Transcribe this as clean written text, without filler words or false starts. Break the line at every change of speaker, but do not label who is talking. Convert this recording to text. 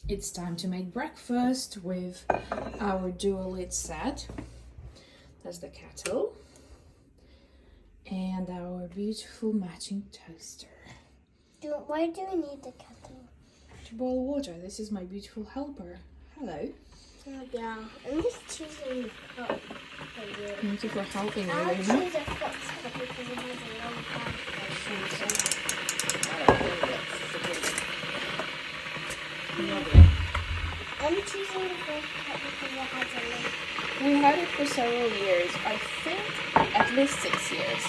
It's time to make breakfast with our Dualit set. That's the kettle. And our beautiful matching toaster.
Why do we need the kettle?
To boil water. This is my beautiful helper. Hello.
Yeah, I'm just choosing the cup for you.
Thank you for helping me,
I'll
Luna.
choose a fox cup because it has a long handle.
Lovely.
I'm choosing the fox cup because it has a long
We had it for several years. I think at least 6 years.